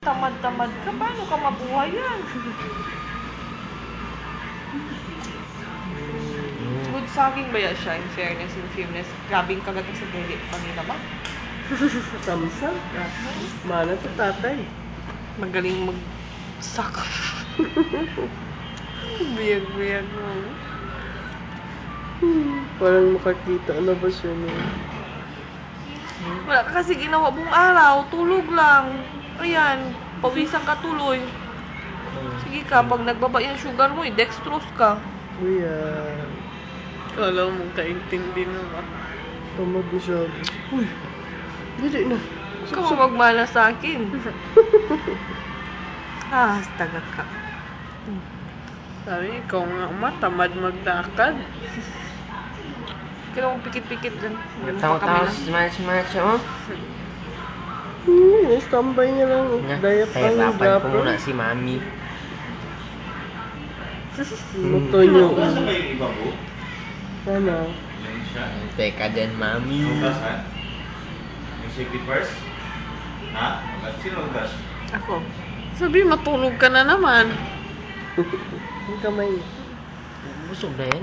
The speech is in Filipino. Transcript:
Tamad-tamad ka, paano ka mabuhay yan? Good saging ba yan siya, in fairness, in fairness? Grabing kagat sa dili, kanina ba? Samsa. Mana to tatay. Magaling mag-suck. Biyag-biyag mo. Parang makakita na ba siya no? Wala ka kasi ginawa buong araw, tulog lang. Ayan, pawisan ka tuloy. Sige ka, pag nagbaba yung sugar mo, dextrose ka. Kuya. Kala mo, kaintindi na ba? Tamad na siya. Uy. Dili na. Huwag ka magmana sa akin. Taga ka. Sabi, ikaw nga tamad magdakad. Kaya mong pikit-pikit lang. Tahu-tahu semacam oh. Standby niya lang. Dayap Saya lang yung papan ko dapper. muna si Mami. Muto niyo. Hugas na ba yung iba po? Ano? Yan siya. Teka dyan, Mami. Hugas ha? Yung safety first? Ha? Hugas? Sino hugas? Ako. Sabi, matulog ka na naman. Yung kamay niya. Busog na yan.